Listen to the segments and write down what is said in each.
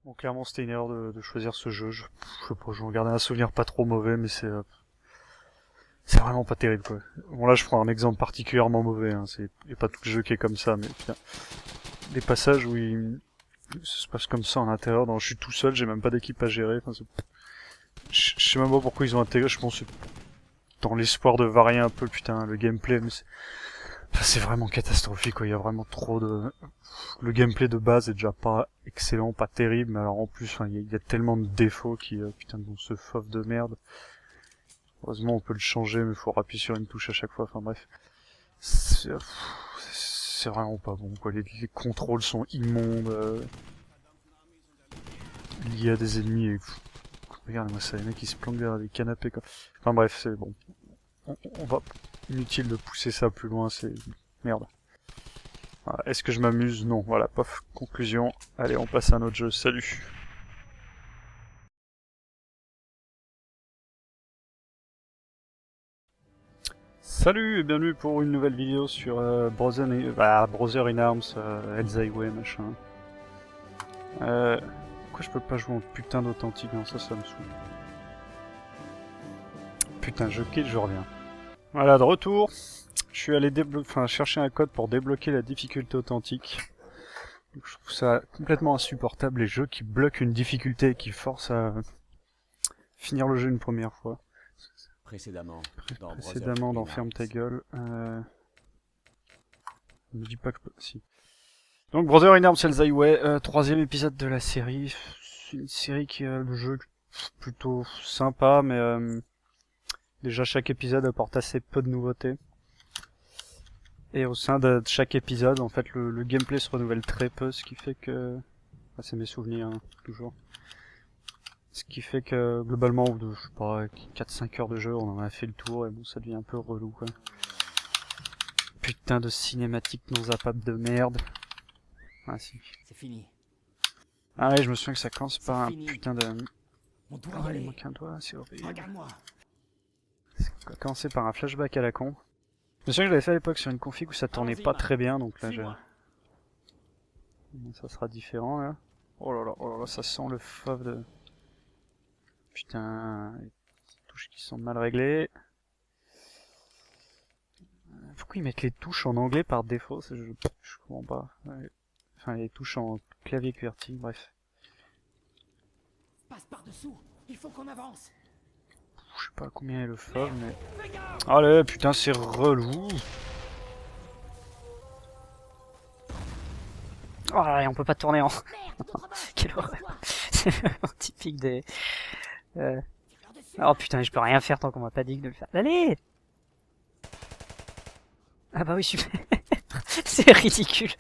Bon, clairement, c'était une erreur de choisir ce jeu. Je sais pas, j'en gardais un souvenir pas trop mauvais, mais c'est vraiment pas terrible, quoi. Bon, là, je prends un exemple particulièrement mauvais, hein. Y a pas tout le jeu qui est comme ça, mais putain. Les passages où ça se passe comme ça en intérieur, je suis tout seul, j'ai même pas d'équipe à gérer. Enfin, je sais même pas pourquoi ils ont intégré, je pense, dans l'espoir de varier un peu, putain, le gameplay, mais enfin, c'est vraiment catastrophique, quoi. Il y a vraiment trop de... Le gameplay de base est déjà pas excellent, pas terrible, mais alors en plus, enfin, il y a tellement de défauts putain, bon, ce fauve de merde. Heureusement, on peut le changer, mais il faut appuyer sur une touche à chaque fois, enfin bref. C'est vraiment pas bon, quoi. Les contrôles sont immondes, liés à des ennemis, et... Regarde-moi ça, les mecs qui se planquent derrière des canapés, quoi. Enfin bref, c'est bon. On va... Inutile de pousser ça plus loin, c'est... Merde. Voilà. Est-ce que je m'amuse? Non, voilà, pof, conclusion. Allez, on passe à un autre jeu, salut. Salut et bienvenue pour une nouvelle vidéo sur Brother in Arms, Elsa Highway, machin. Pourquoi je peux pas jouer en putain d'authentique? Non, ça me saoule. Putain, je quitte, je reviens. Voilà, de retour. Je suis allé chercher un code pour débloquer la difficulté authentique. Donc, je trouve ça complètement insupportable, les jeux qui bloquent une difficulté et qui forcent à finir le jeu une première fois. Précédemment dans Ferme ta gueule. Me dis pas que je peux... Si. Donc Brother in Arms Hell's Highway, troisième épisode de la série. C'est une série qui a le jeu plutôt sympa, mais déjà chaque épisode apporte assez peu de nouveautés. Et au sein de chaque épisode, en fait, le gameplay se renouvelle très peu, ce qui fait que... Enfin, c'est mes souvenirs, hein, toujours. Ce qui fait que, globalement, au bout de, je sais pas, 4-5 heures de jeu, on en a fait le tour, et bon, ça devient un peu relou, quoi. Putain de cinématique non zappable de merde. Ah si. C'est fini. Ah ouais, je me souviens que ça commence par un putain de... On doit Oh, y il aller. manque un doigt, c'est horrible. Regarde-moi. Ça a commencé par un flashback à la con. Je me souviens que je l'avais fait à l'époque sur une config où ça tournait pas très bien, donc là ça sera différent là. Oh là là, ça sent le fauve de... Putain, les touches qui sont mal réglées. Pourquoi ils mettent les touches en anglais par défaut? Je comprends pas. Ouais. Enfin, les touches en clavier QWERTY, bref. Passe par-dessous. Il faut qu'on avance. Je sais pas combien est le fauve, mais... Allez, putain, c'est relou. Oh là là, on peut pas tourner en... Quelle horreur. C'est vraiment typique des... Oh putain, je peux rien faire tant qu'on m'a pas dit de le faire. Allez! Ah bah oui, super. C'est ridicule.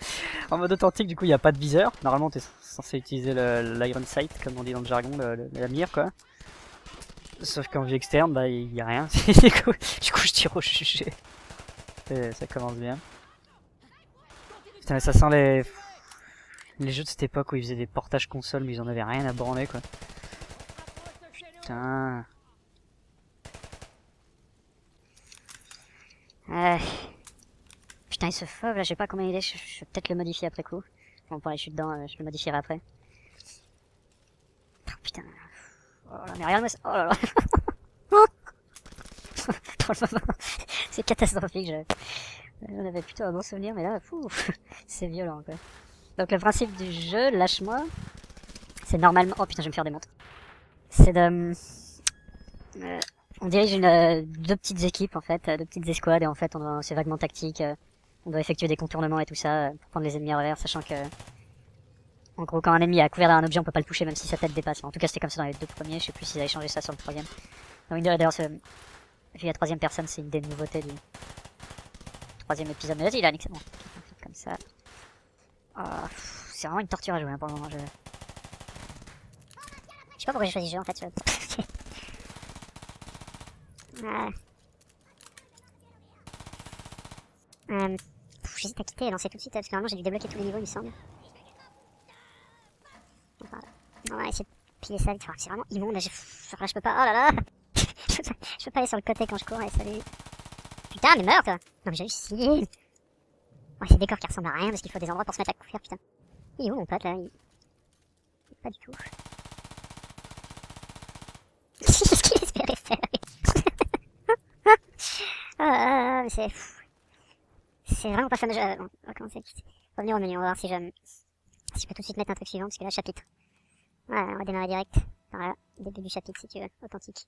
En mode authentique, du coup, il n'y a pas de viseur. Normalement, t'es censé utiliser l'iron sight, comme on dit dans le jargon, la mire, quoi. Sauf qu'en vue externe, bah, il n'y a rien. du coup, je tire au jugé. Et ça commence bien. Putain, mais ça sent les jeux de cette époque où ils faisaient des portages console, mais ils en avaient rien à branler, quoi. Putain. Putain, il se fauve là, je sais pas combien il est, je vais peut-être le modifier après coup. Bon, pour aller je suis dedans, je le modifierai après. Oh, putain. Oh là, mais regarde-moi ça. Oh là là. C'est catastrophique, j'en avais plutôt un bon souvenir, mais là, c'est violent, quoi. Donc le principe du jeu, lâche-moi, c'est normalement... Oh putain, je vais me faire des montres. C'est de... on dirige deux petites équipes, en fait, deux petites escouades, et en fait, c'est vaguement tactique. On doit effectuer des contournements et tout ça pour prendre les ennemis à revers, sachant que... En gros, quand un ennemi est couvert d'un objet, on peut pas le toucher même si sa tête dépasse. En tout cas, c'était comme ça dans les deux premiers, je sais plus s'ils avaient changé ça sur le troisième. Donc d'ailleurs, vu la troisième personne, c'est une des nouveautés du troisième épisode. Mais vas-y, il a un excellent. Comme ça. Oh, c'est vraiment une torture à jouer hein, pour le moment. Je sais pas pourquoi j'ai choisi ce jeu en fait. J'hésite à quitter et lancer tout de suite parce que normalement j'ai dû débloquer tous les niveaux il me semble. Voilà. On va essayer de piler ça vite. C'est vraiment immonde. Là je peux pas. Oh là là. Je peux pas aller sur le côté quand je cours. Allez, salut. Putain, mais meurs toi. Non mais j'ai réussi. Ouais, ces décors qui ressemblent à rien parce qu'il faut des endroits pour se mettre à courir. Putain. Il est où mon pote là Pas du tout. Qu'est-ce qu'il espérait faire? Mais c'est... C'est vraiment pas fameux. Bon, on va commencer. Revenir au menu, on va voir si je peux tout de suite mettre un truc suivant, parce que là, chapitre. Voilà, on va démarrer direct. Par là, début du chapitre, si tu veux, authentique.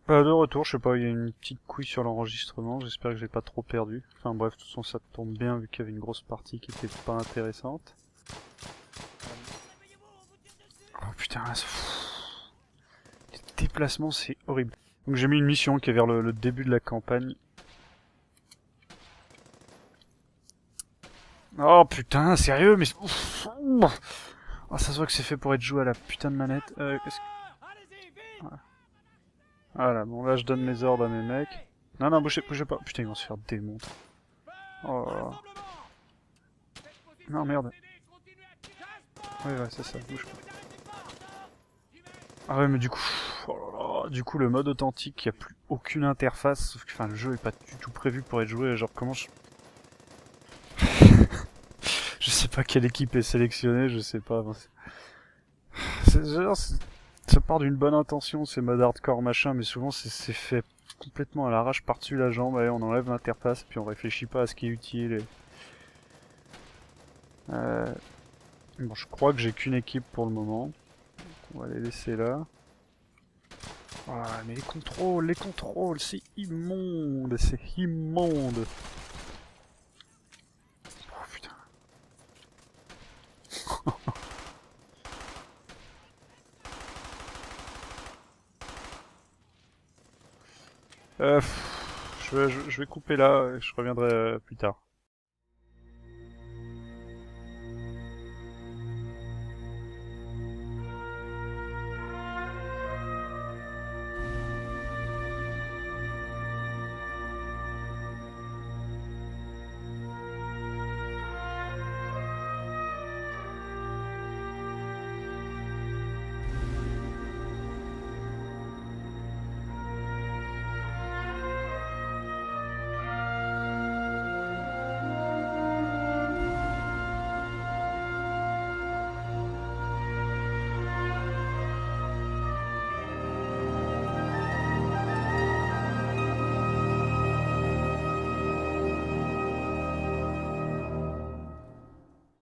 De retour, je sais pas, il y a une petite couille sur l'enregistrement, j'espère que j'ai pas trop perdu. Enfin bref, de toute façon ça tombe bien vu qu'il y avait une grosse partie qui était pas intéressante. Oh putain, les déplacements c'est horrible. Donc j'ai mis une mission qui est vers le début de la campagne. Oh putain, sérieux, mais... Ouf. Oh, ça se voit que c'est fait pour être joué à la putain de manette. Qu'est-ce que... Voilà, bon là je donne mes ordres à mes mecs. Non, non, bougez pas. Putain, ils vont se faire démonter. Oh là là. Non, merde. Ouais, c'est ça, bouge pas. Ah ouais, mais du coup... Oh là là, du coup, le mode authentique, il n'y a plus aucune interface. Sauf que enfin, le jeu est pas du tout prévu pour être joué. Genre, comment je... Je sais pas quelle équipe est sélectionnée, je sais pas. Ça part d'une bonne intention, ces modes hardcore machin, mais souvent c'est fait complètement à l'arrache par-dessus la jambe. Allez, on enlève l'interface, puis on réfléchit pas à ce qui est utile. Bon, je crois que j'ai qu'une équipe pour le moment. Donc on va les laisser là. Voilà, mais les contrôles, c'est immonde, c'est immonde. Oh putain. Je vais couper là, et je reviendrai plus tard.